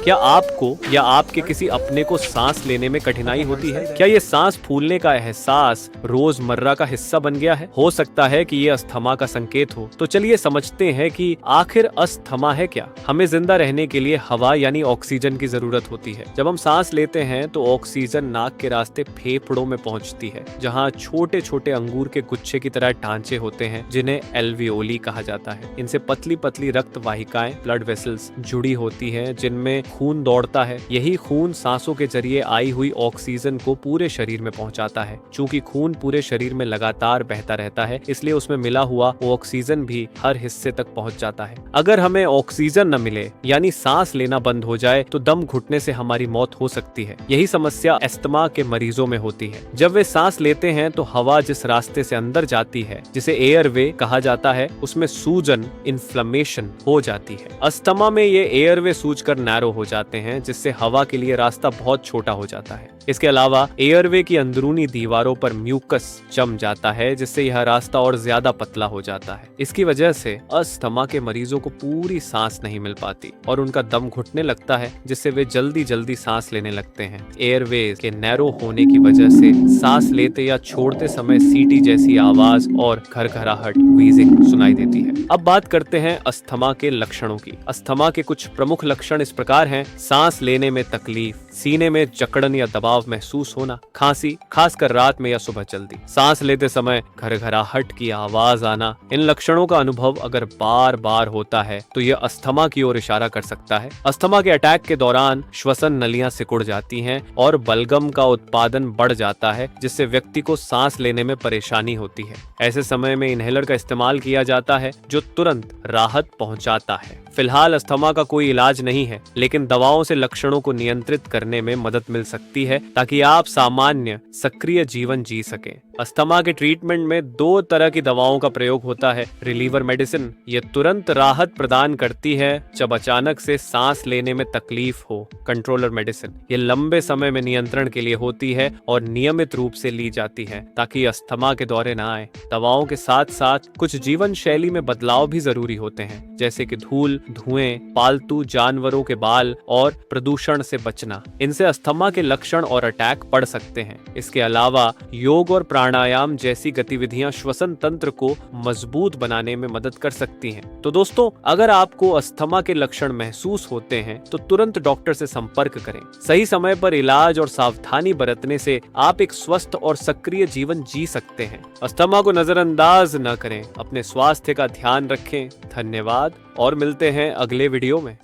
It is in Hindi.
क्या आपको या आपके किसी अपने को सांस लेने में कठिनाई होती है? क्या ये सांस फूलने का एहसास रोजमर्रा का हिस्सा बन गया है? हो सकता है कि ये अस्थमा का संकेत हो। तो चलिए समझते हैं कि आखिर अस्थमा है क्या। हमें जिंदा रहने के लिए हवा यानी ऑक्सीजन की जरूरत होती है। जब हम सांस लेते हैं तो ऑक्सीजन नाक के रास्ते फेफड़ों में पहुंचती है, जहां छोटे छोटे अंगूर के गुच्छे की तरह ढांचे होते हैं जिन्हें एल्वियोली कहा जाता है। इनसे पतली पतली रक्त वाहिकाएं ब्लड वेसल्स जुड़ी होती हैं, जिनमें खून दौड़ता है। यही खून सांसों के जरिए आई हुई ऑक्सीजन को पूरे शरीर में पहुंचाता है। चूंकि खून पूरे शरीर में लगातार बहता रहता है, इसलिए उसमें मिला हुआ ऑक्सीजन भी हर हिस्से तक पहुंच जाता है। अगर हमें ऑक्सीजन न मिले यानी सांस लेना बंद हो जाए तो दम घुटने से हमारी मौत हो सकती है। यही समस्या अस्थमा के मरीजों में होती है। जब वे सांस लेते हैं तो हवा जिस रास्ते से अंदर जाती है, जिसे एयरवे कहा जाता है, उसमें सूजन इन्फ्लेमेशन हो जाती है। अस्थमा में ये एयरवे सूजकर नैरो हो जाते हैं, जिससे हवा के लिए रास्ता बहुत छोटा हो जाता है। इसके अलावा एयरवे की अंदरूनी दीवारों पर म्यूकस जम जाता है, जिससे यह रास्ता और ज्यादा पतला हो जाता है। इसकी वजह से अस्थमा के मरीजों को पूरी सांस नहीं मिल पाती और उनका दम घुटने लगता है, जिससे वे जल्दी जल्दी सांस लेने लगते हैं। एयरवे के नैरो होने की वजह से सांस लेते या छोड़ते समय सीटी जैसी आवाज और घरघराहट व्हीजिंग सुनाई देती है। अब बात करते हैं अस्थमा के लक्षणों की। अस्थमा के कुछ प्रमुख लक्षण इस प्रकार हैं: सांस लेने में तकलीफ, सीने में जकड़न या दबाव महसूस होना, खांसी खासकर रात में या सुबह जल्दी, सांस लेते समय घरघराहट की आवाज आना। इन लक्षणों का अनुभव अगर बार बार होता है तो यह अस्थमा की ओर इशारा कर सकता है। अस्थमा के अटैक के दौरान श्वसन नलियां सिकुड़ जाती हैं और बलगम का उत्पादन बढ़ जाता है, जिससे व्यक्ति को सांस लेने में परेशानी होती है। ऐसे समय में इनहेलर का इस्तेमाल किया जाता है, जो तुरंत राहत पहुंचाता है। फिलहाल अस्थमा का कोई इलाज नहीं है, लेकिन दवाओं से लक्षणों को नियंत्रित करने में मदद मिल सकती है ताकि आप सामान्य सक्रिय जीवन जी सकें। अस्थमा के ट्रीटमेंट में 2 तरह की दवाओं का प्रयोग होता है। रिलीवर मेडिसिन ये तुरंत राहत प्रदान करती है जब अचानक से सांस लेने में तकलीफ हो। कंट्रोलर मेडिसिन ये लंबे समय में नियंत्रण के लिए होती है और नियमित रूप से ली जाती है ताकि अस्थमा के दौरे ना आए। दवाओं के साथ साथ कुछ जीवन शैली में बदलाव भी जरूरी होते हैं, जैसे कि धूल, धुएं, पालतू जानवरों के बाल और प्रदूषण से बचना। इनसे अस्थमा के लक्षण और अटैक बढ़ सकते हैं। इसके अलावा योग और प्राणायाम जैसी गतिविधियां श्वसन तंत्र को मजबूत बनाने में मदद कर सकती हैं। तो दोस्तों, अगर आपको अस्थमा के लक्षण महसूस होते हैं तो तुरंत डॉक्टर से संपर्क करें। सही समय पर इलाज और सावधानी बरतने से आप एक स्वस्थ और सक्रिय जीवन जी सकते हैं। अस्थमा को नजरअंदाज न करें, अपने स्वास्थ्य का ध्यान रखें। धन्यवाद और मिलते हैं अगले वीडियो में।